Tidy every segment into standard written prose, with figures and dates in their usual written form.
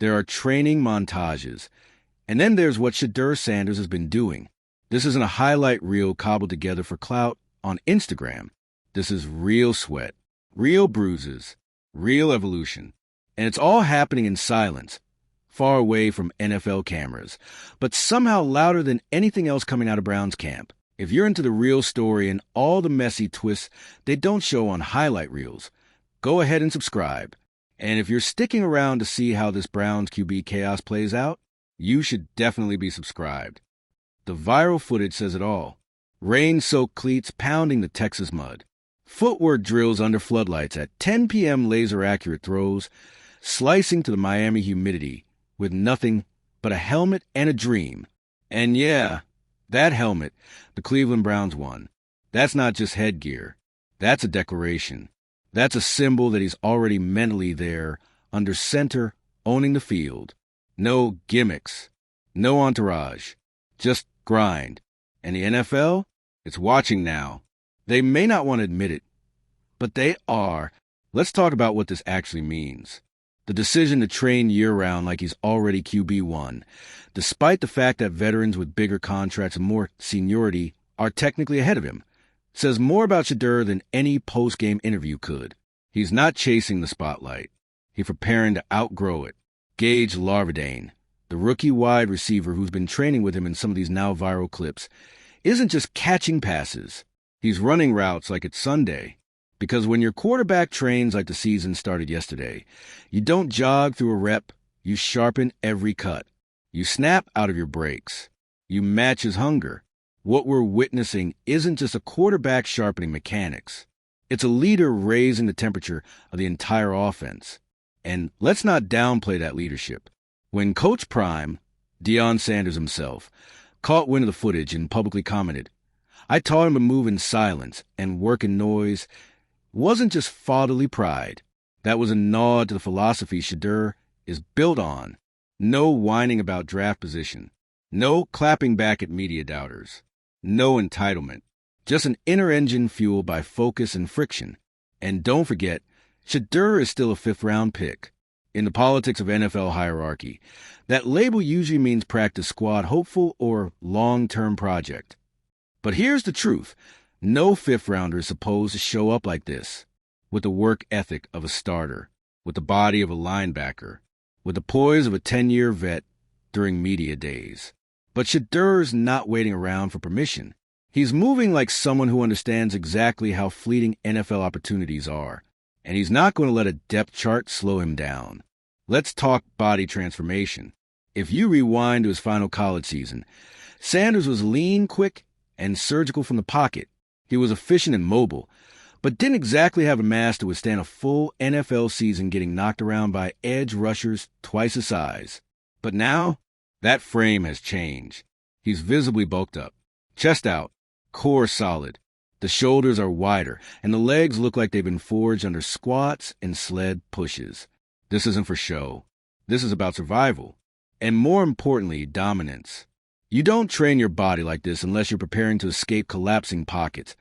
There are training montages. And then there's what Shedeur Sanders has been doing. This isn't a highlight reel cobbled together for clout on Instagram. This is real sweat, real bruises, real evolution. And it's all happening in silence, far away from NFL cameras, but somehow louder than anything else coming out of Browns camp. If you're into the real story and all the messy twists they don't show on highlight reels, go ahead and subscribe. And if you're sticking around to see how this Browns QB chaos plays out, you should definitely be subscribed. The viral footage says it all. Rain-soaked cleats pounding the Texas mud. Footwork drills under floodlights at 10 p.m. laser-accurate throws, slicing to the Miami humidity with nothing but a helmet and a dream. And yeah, that helmet, the Cleveland Browns won. That's not just headgear. That's a declaration. That's a symbol that he's already mentally there, under center, owning the field. No gimmicks. No entourage. Just grind. And the NFL? It's watching now. They may not want to admit it, but they are. Let's talk about what this actually means. The decision to train year-round like he's already QB1, despite the fact that veterans with bigger contracts and more seniority are technically ahead of him, says more about Shedeur than any post-game interview could. He's not chasing the spotlight. He's preparing to outgrow it. Gage Larvadain, the rookie wide receiver who's been training with him in some of these now viral clips, isn't just catching passes. He's running routes like it's Sunday. Because when your quarterback trains like the season started yesterday, you don't jog through a rep, you sharpen every cut. You snap out of your breaks. You match his hunger. What we're witnessing isn't just a quarterback sharpening mechanics. It's a leader raising the temperature of the entire offense. And let's not downplay that leadership. When Coach Prime, Deion Sanders himself, caught wind of the footage and publicly commented, "I taught him to move in silence and work in noise," wasn't just fatherly pride. That was a nod to the philosophy Shedeur is built on. No whining about draft position. No clapping back at media doubters. No entitlement. Just an inner engine fueled by focus and friction. And don't forget, Shedeur is still a fifth-round pick. In the politics of NFL hierarchy, that label usually means practice squad hopeful or long-term project. But here's the truth. No fifth-rounder is supposed to show up like this, with the work ethic of a starter, with the body of a linebacker, with the poise of a 10-year vet during media days. But Shedeur's not waiting around for permission. He's moving like someone who understands exactly how fleeting NFL opportunities are, and he's not going to let a depth chart slow him down. Let's talk body transformation. If you rewind to his final college season, Sanders was lean, quick, and surgical from the pocket. He was efficient and mobile, but didn't exactly have a mass to withstand a full NFL season getting knocked around by edge rushers twice his size. But now, that frame has changed. He's visibly bulked up. Chest out, core solid. The shoulders are wider, and the legs look like they've been forged under squats and sled pushes. This isn't for show. This is about survival. And more importantly, dominance. You don't train your body like this unless you're preparing to escape collapsing pockets,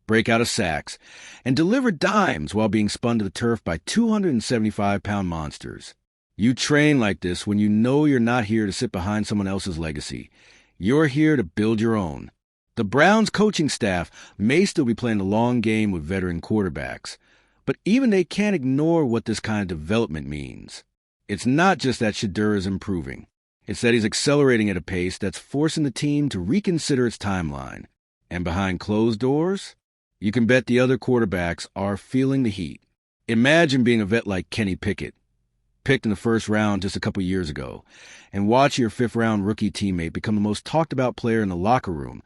break out of sacks, and deliver dimes while being spun to the turf by 275-pound monsters. You train like this when you know you're not here to sit behind someone else's legacy. You're here to build your own. The Browns coaching staff may still be playing the long game with veteran quarterbacks, but even they can't ignore what this kind of development means. It's not just that Shedeur is improving. It's that he's accelerating at a pace that's forcing the team to reconsider its timeline. And behind closed doors, you can bet the other quarterbacks are feeling the heat. Imagine being a vet like Kenny Pickett, picked in the first round just a couple years ago, and watch your fifth-round rookie teammate become the most talked-about player in the locker room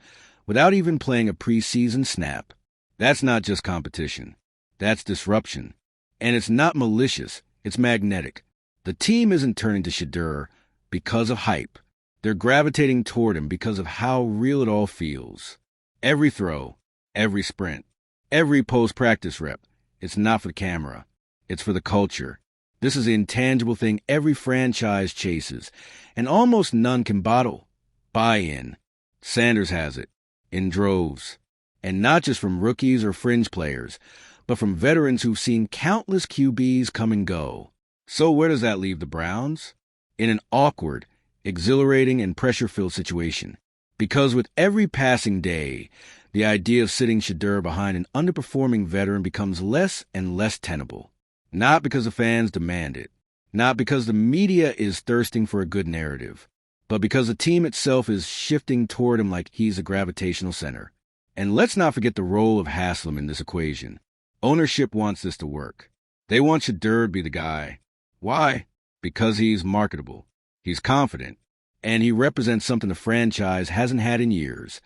without even playing a preseason snap. That's not just competition. That's disruption. And it's not malicious. It's magnetic. The team isn't turning to Shedeur because of hype. They're gravitating toward him because of how real it all feels. Every throw, every sprint, every post-practice rep, it's not for the camera. It's for the culture. This is the intangible thing every franchise chases, and almost none can bottle. Buy-in. Sanders has it, in droves. And not just from rookies or fringe players, but from veterans who've seen countless QBs come and go. So where does that leave the Browns? in an awkward, exhilarating, and pressure-filled situation. Because with every passing day, the idea of sitting Shedeur behind an underperforming veteran becomes less and less tenable. Not because the fans demand it, not because the media is thirsting for a good narrative, but because the team itself is shifting toward him like he's a gravitational center. And let's not forget the role of Haslam in this equation. Ownership wants this to work. They want Shedeur to be the guy. Why? Because he's marketable, he's confident, and he represents something the franchise hasn't had in years.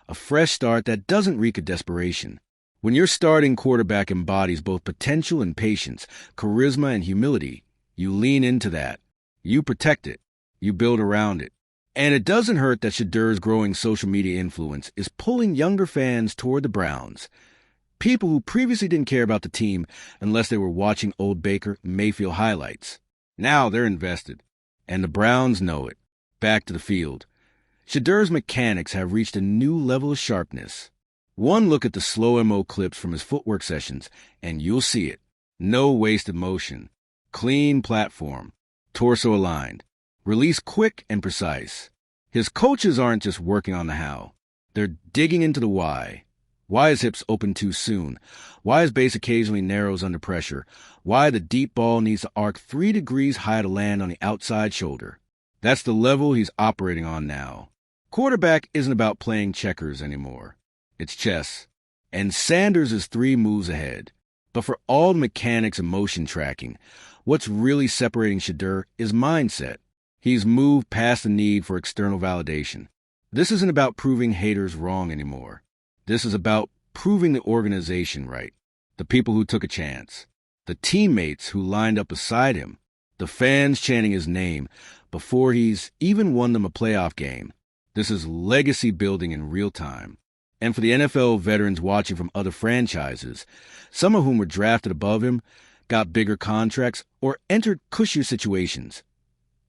A fresh start that doesn't reek of desperation. When your starting quarterback embodies both potential and patience, charisma and humility, you lean into that. You protect it. You build around it. And it doesn't hurt that Shedeur's growing social media influence is pulling younger fans toward the Browns. People who previously didn't care about the team unless they were watching old Baker Mayfield highlights. Now they're invested. And the Browns know it. Back to the field. Shedeur's mechanics have reached a new level of sharpness. One look at the slow-mo clips from his footwork sessions, and you'll see it. No wasted motion. Clean platform. Torso aligned. Release quick and precise. His coaches aren't just working on the how. They're digging into the why. Why his hips open too soon? Why his base occasionally narrows under pressure? Why the deep ball needs to arc 3 degrees high to land on the outside shoulder? That's the level he's operating on now. Quarterback isn't about playing checkers anymore. It's chess. And Sanders is 3 moves ahead. But for all the mechanics and motion tracking, what's really separating Shedeur is mindset. He's moved past the need for external validation. This isn't about proving haters wrong anymore. This is about proving the organization right. The people who took a chance. The teammates who lined up beside him. The fans chanting his name before he's even won them a playoff game. This is legacy building in real time. And for the NFL veterans watching from other franchises, some of whom were drafted above him, got bigger contracts, or entered cushier situations,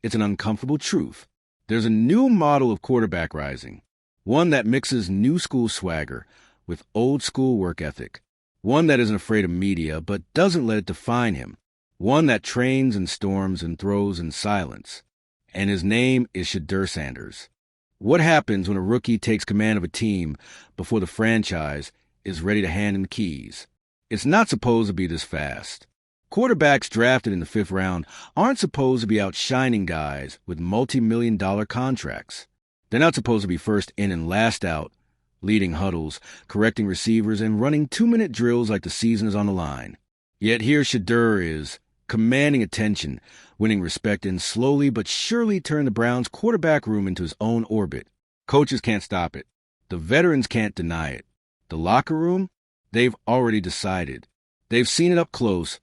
it's an uncomfortable truth. There's a new model of quarterback rising, one that mixes new school swagger with old school work ethic, one that isn't afraid of media but doesn't let it define him, one that trains and storms and throws in silence. And his name is Shedeur Sanders. What happens when a rookie takes command of a team before the franchise is ready to hand him the keys? It's not supposed to be this fast. Quarterbacks drafted in the 5th round aren't supposed to be outshining guys with multi-million-dollar contracts. They're not supposed to be first in and last out, leading huddles, correcting receivers, and running 2-minute drills like the season is on the line. Yet here Shedeur is, commanding attention, winning respect, and slowly but surely turn the Browns' quarterback room into his own orbit. Coaches can't stop it. The veterans can't deny it. The locker room? They've already decided. They've seen it up close.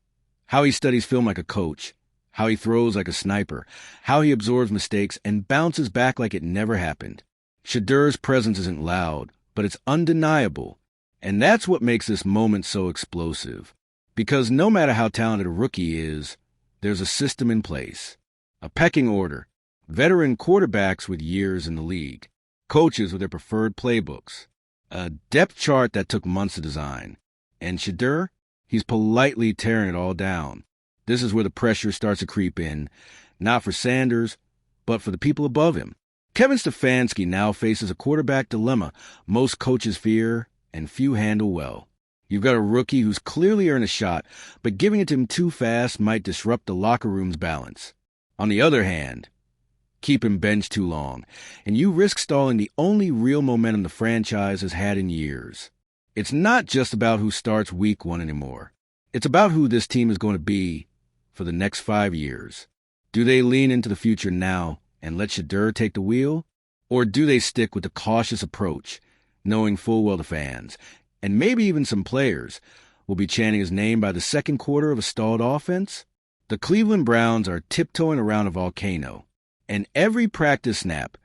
How he studies film like a coach, how he throws like a sniper, how he absorbs mistakes and bounces back like it never happened. Shedeur's presence isn't loud, but it's undeniable. And that's what makes this moment so explosive. Because no matter how talented a rookie is, there's a system in place. A pecking order. Veteran quarterbacks with years in the league. Coaches with their preferred playbooks. A depth chart that took months to design. And Shedeur? He's politely tearing it all down. This is where the pressure starts to creep in, not for Sanders, but for the people above him. Kevin Stefanski now faces a quarterback dilemma most coaches fear and few handle well. You've got a rookie who's clearly earned a shot, but giving it to him too fast might disrupt the locker room's balance. On the other hand, keep him benched too long, and you risk stalling the only real momentum the franchise has had in years. It's not just about who starts week 1 anymore. It's about who this team is going to be for the next 5 years. Do they lean into the future now and let Shedeur take the wheel? Or do they stick with the cautious approach, knowing full well the fans, and maybe even some players, will be chanting his name by the second quarter of a stalled offense? The Cleveland Browns are tiptoeing around a volcano, and every practice snap,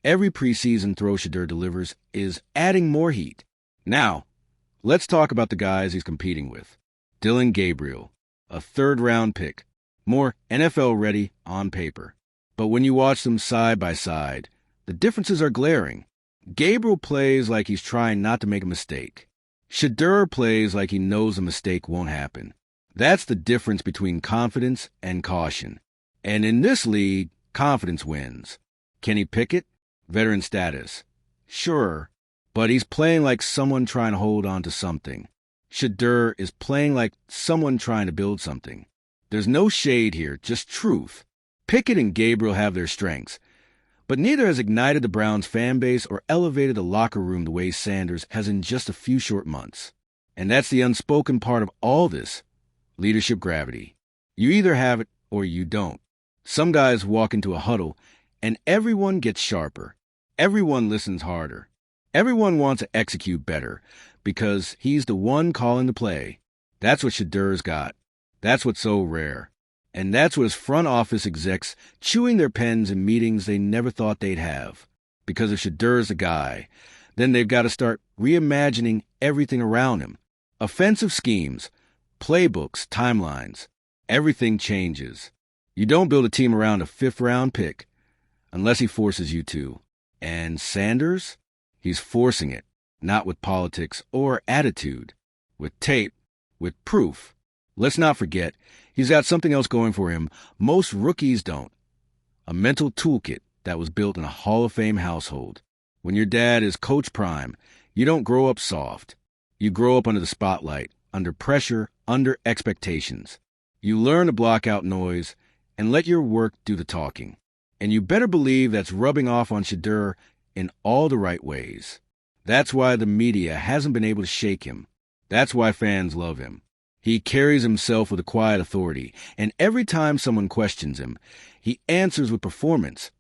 every preseason throw Shedeur delivers is adding more heat. Now, let's talk about the guys he's competing with. Dillon Gabriel, a 3rd-round pick, more NFL-ready on paper. But when you watch them side by side, the differences are glaring. Gabriel plays like he's trying not to make a mistake. Shedeur plays like he knows a mistake won't happen. That's the difference between confidence and caution. And in this league, confidence wins. Kenny Pickett, veteran status. Sure, but he's playing like someone trying to hold on to something. Shedeur is playing like someone trying to build something. There's no shade here, just truth. Pickett and Gabriel have their strengths, but neither has ignited the Browns fan base or elevated the locker room the way Sanders has in just a few short months. And that's the unspoken part of all this, leadership gravity. You either have it or you don't. Some guys walk into a huddle and everyone gets sharper. Everyone listens harder. Everyone wants to execute better because he's the one calling the play. That's what Shedeur's got. That's what's so rare. And that's what his front office execs chewing their pens in meetings they never thought they'd have. Because if Shedeur's the guy, then they've got to start reimagining everything around him. Offensive schemes, playbooks, timelines. Everything changes. You don't build a team around a fifth-round pick unless he forces you to. And Sanders? He's forcing it, not with politics or attitude, with tape, with proof. Let's not forget, he's got something else going for him most rookies don't. A mental toolkit that was built in a Hall of Fame household. When your dad is Coach Prime, you don't grow up soft. You grow up under the spotlight, under pressure, under expectations. You learn to block out noise and let your work do the talking. And you better believe that's rubbing off on Shedeur in all the right ways. That's why the media hasn't been able to shake him. That's why fans love him. He carries himself with a quiet authority, and every time someone questions him, he answers with performance,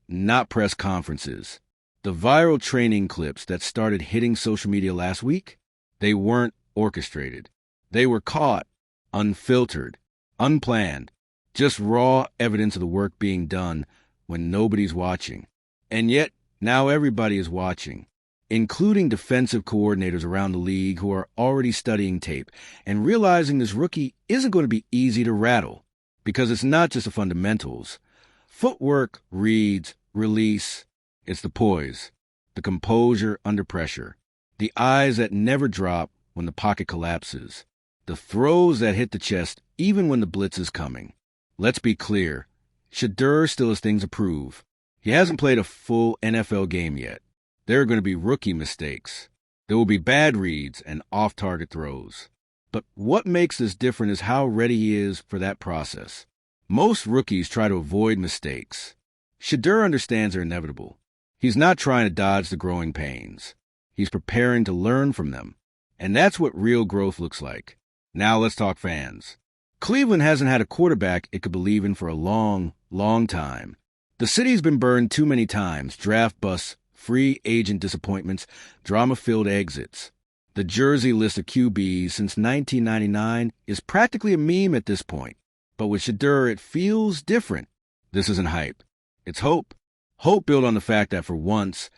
not press conferences. The viral training clips that started hitting social media last week, they weren't orchestrated. They were caught, unfiltered, unplanned, just raw evidence of the work being done when nobody's watching. And yet, now everybody is watching, including defensive coordinators around the league who are already studying tape and realizing this rookie isn't going to be easy to rattle because it's not just the fundamentals. Footwork, reads, release. It's the poise, the composure under pressure, the eyes that never drop when the pocket collapses, the throws that hit the chest even when the blitz is coming. Let's be clear, Shedeur still has things to prove. He hasn't played a full NFL game yet. There are going to be rookie mistakes. There will be bad reads and off-target throws. But what makes this different is how ready he is for that process. Most rookies try to avoid mistakes. Shedeur understands they're inevitable. He's not trying to dodge the growing pains. He's preparing to learn from them. And that's what real growth looks like. Now let's talk fans. Cleveland hasn't had a quarterback it could believe in for a long, long time. The city's been burned too many times, draft busts, free agent disappointments, drama-filled exits. The jersey list of QBs since 1999 is practically a meme at this point. But with Shedeur, it feels different. This isn't hype. It's hope. Hope built on the fact that for once,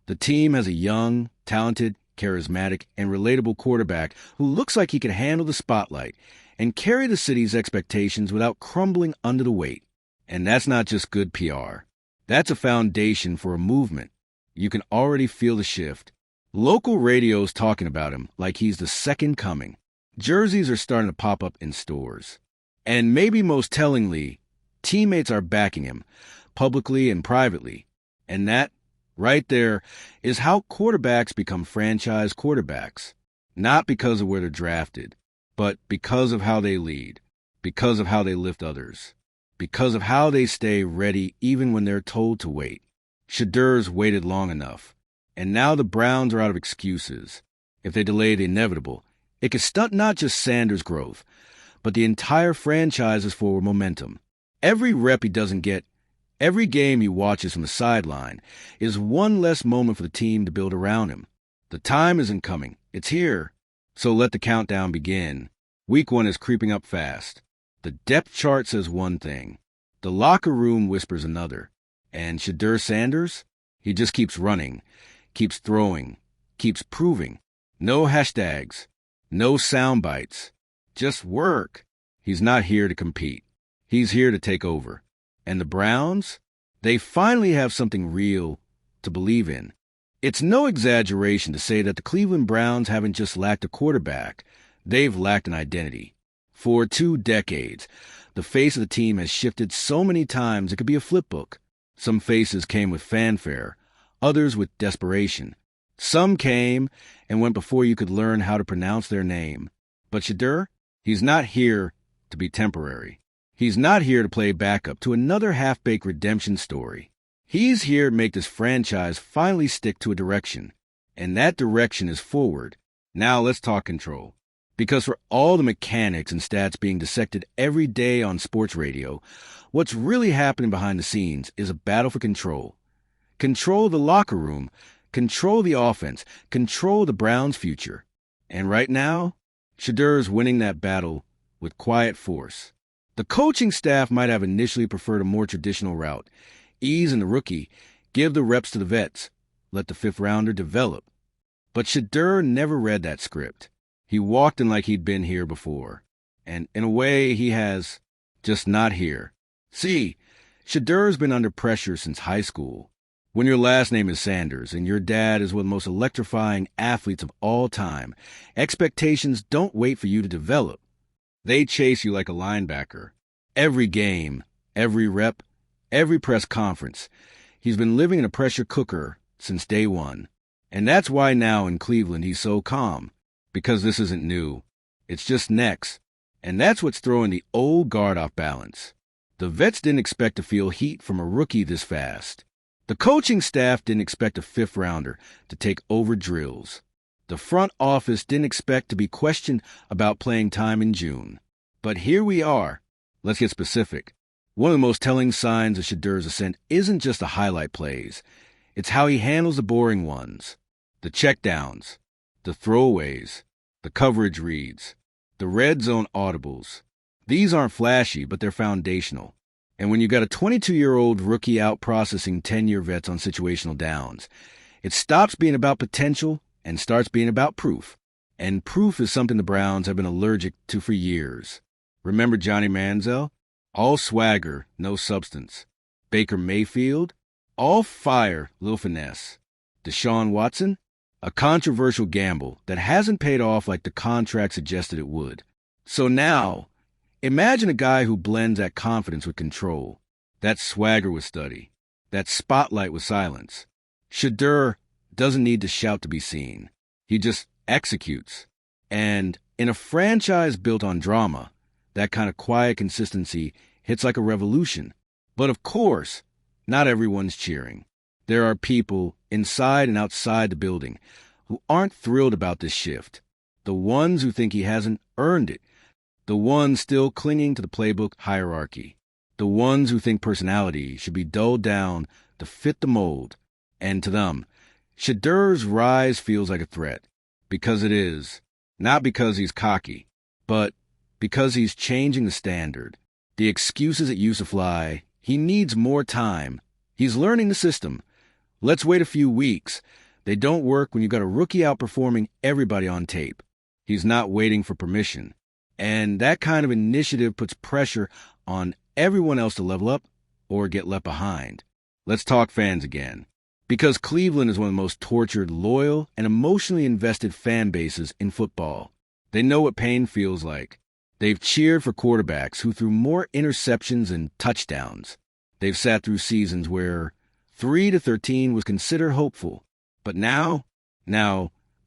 the team has a young, talented, charismatic, and relatable quarterback who looks like he can handle the spotlight and carry the city's expectations without crumbling under the weight. And that's not just good PR. That's a foundation for a movement. You can already feel the shift. Local radio's talking about him like he's the second coming. Jerseys are starting to pop up in stores. And maybe most tellingly, teammates are backing him, publicly and privately. And that, right there, is how quarterbacks become franchise quarterbacks. Not because of where they're drafted, but because of how they lead, because of how they lift others, because of how they stay ready even when they're told to wait. Shedeur's waited long enough, and now the Browns are out of excuses. If they delay the inevitable, it could stunt not just Sanders' growth, but the entire franchise's forward momentum. Every rep he doesn't get, every game he watches from the sideline, is one less moment for the team to build around him. The time isn't coming. It's here. So let the countdown begin. Week 1 is creeping up fast. The depth chart says one thing. The locker room whispers another. And Shedeur Sanders? He just keeps running, keeps throwing, keeps proving. No hashtags, no sound bites, just work. He's not here to compete. He's here to take over. And the Browns? They finally have something real to believe in. It's no exaggeration to say that the Cleveland Browns haven't just lacked a quarterback. They've lacked an identity. For 2 decades, The face of the team has shifted so many times it could be a flipbook. Some faces came with fanfare, others with desperation. Some came and went before you could learn how to pronounce their name. But Shedeur, he's not here to be temporary. He's not here to play backup to another half-baked redemption story. He's here to make this franchise finally stick to a direction. And that direction is forward. Now let's talk control. Because for all the mechanics and stats being dissected every day on sports radio, what's really happening behind the scenes is a battle for control. Control the locker room, control the offense, control the Browns' future. And right now, Shedeur's winning that battle with quiet force. The coaching staff might have initially preferred a more traditional route. Ease in the rookie, give the reps to the vets, let the fifth-rounder develop. But Shedeur never read that script. He walked in like he'd been here before. And in a way, he has, just not here. See, Shedeur's been under pressure since high school. When your last name is Sanders and your dad is one of the most electrifying athletes of all time, expectations don't wait for you to develop. They chase you like a linebacker. Every game, every rep, every press conference. He's been living in a pressure cooker since day one. And that's why now in Cleveland he's so calm. Because this isn't new. It's just next. And that's what's throwing the old guard off balance. The vets didn't expect to feel heat from a rookie this fast. The coaching staff didn't expect a fifth-rounder to take over drills. The front office didn't expect to be questioned about playing time in June. But here we are. Let's get specific. One of the most telling signs of Shedeur's ascent isn't just the highlight plays. It's how he handles the boring ones. The checkdowns. The throwaways. The coverage reads. The red zone audibles. These aren't flashy, but they're foundational. And when you got a 22-year-old rookie out processing 10-year vets on situational downs, it stops being about potential and starts being about proof. And proof is something the Browns have been allergic to for years. Remember Johnny Manziel? All swagger, no substance. Baker Mayfield? All fire, little finesse. Deshaun Watson? A controversial gamble that hasn't paid off like the contract suggested it would. So now, imagine a guy who blends that confidence with control, that swagger with study, that spotlight with silence. Shedeur doesn't need to shout to be seen. He just executes. And in a franchise built on drama, that kind of quiet consistency hits like a revolution. But of course, not everyone's cheering. There are people inside and outside the building who aren't thrilled about this shift. The ones who think he hasn't earned it. The ones still clinging to the playbook hierarchy. The ones who think personality should be dulled down to fit the mold. And to them, Shedeur's rise feels like a threat. Because it is. Not because he's cocky, but because he's changing the standard. The excuses that used to fly, he needs more time. He's learning the system. Let's wait a few weeks. They don't work when you've got a rookie outperforming everybody on tape. He's not waiting for permission. And that kind of initiative puts pressure on everyone else to level up or get left behind. Let's talk fans again. Because Cleveland is one of the most tortured, loyal, and emotionally invested fan bases in football. They know what pain feels like. They've cheered for quarterbacks who threw more interceptions than touchdowns. They've sat through seasons where 3-13 was considered hopeful. But now,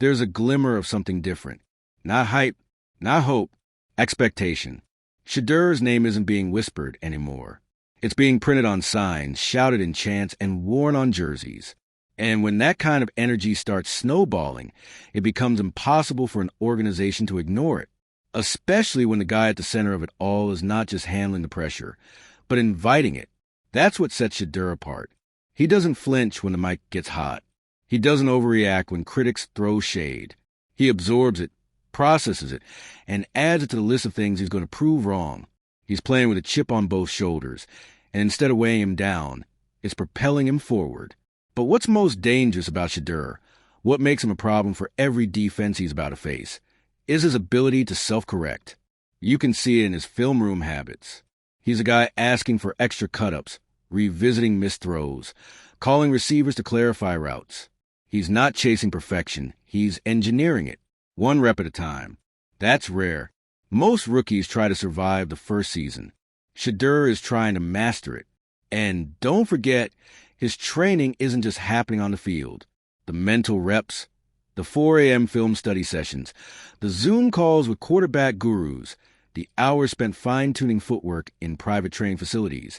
there's a glimmer of something different. Not hype, not hope, expectation. Shedeur's name isn't being whispered anymore. It's being printed on signs, shouted in chants, and worn on jerseys. And when that kind of energy starts snowballing, it becomes impossible for an organization to ignore it. Especially when the guy at the center of it all is not just handling the pressure, but inviting it. That's what sets Shedeur apart. He doesn't flinch when the mic gets hot. He doesn't overreact when critics throw shade. He absorbs it, processes it, and adds it to the list of things he's going to prove wrong. He's playing with a chip on both shoulders, and instead of weighing him down, it's propelling him forward. But what's most dangerous about Shedeur, what makes him a problem for every defense he's about to face, is his ability to self-correct. You can see it in his film room habits. He's a guy asking for extra cut-ups, revisiting missed throws, calling receivers to clarify routes. He's not chasing perfection. He's engineering it, one rep at a time. That's rare. Most rookies try to survive the first season. Shedeur is trying to master it. And don't forget, his training isn't just happening on the field. The mental reps, the 4 a.m. film study sessions, the Zoom calls with quarterback gurus, the hours spent fine-tuning footwork in private training facilities.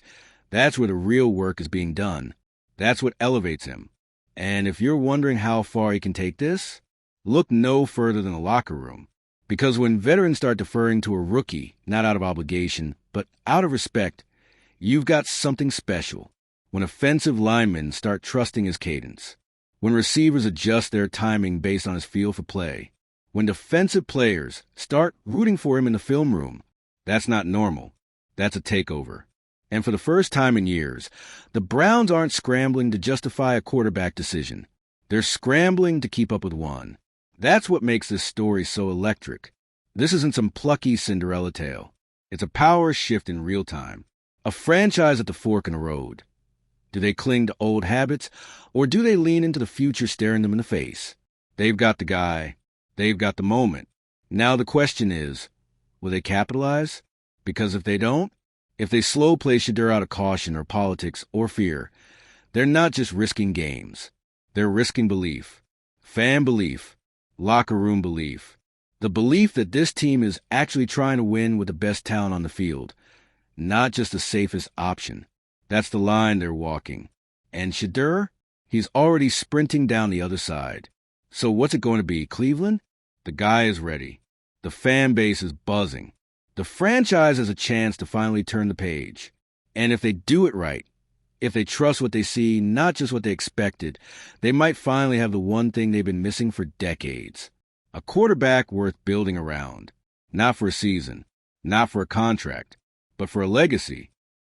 That's where the real work is being done. That's what elevates him. And if you're wondering how far he can take this, look no further than the locker room. Because when veterans start deferring to a rookie, not out of obligation, but out of respect, you've got something special. When offensive linemen start trusting his cadence. When receivers adjust their timing based on his feel for play. When defensive players start rooting for him in the film room. That's not normal. That's a takeover. And for the first time in years, the Browns aren't scrambling to justify a quarterback decision. They're scrambling to keep up with one. That's what makes this story so electric. This isn't some plucky Cinderella tale. It's a power shift in real time. A franchise at the fork in the road. Do they cling to old habits, or do they lean into the future staring them in the face? They've got the guy. They've got the moment. Now the question is, will they capitalize? Because if they don't, if they slow play Shedeur out of caution or politics or fear, they're not just risking games. They're risking belief. Fan belief. Locker room belief. The belief that this team is actually trying to win with the best talent on the field, not just the safest option. That's the line they're walking. And Shedeur, he's already sprinting down the other side. So what's it going to be, Cleveland? The guy is ready. The fan base is buzzing. The franchise has a chance to finally turn the page. And if they do it right, if they trust what they see, not just what they expected, they might finally have the one thing they've been missing for decades. A quarterback worth building around. Not for a season, not for a contract, but for a legacy.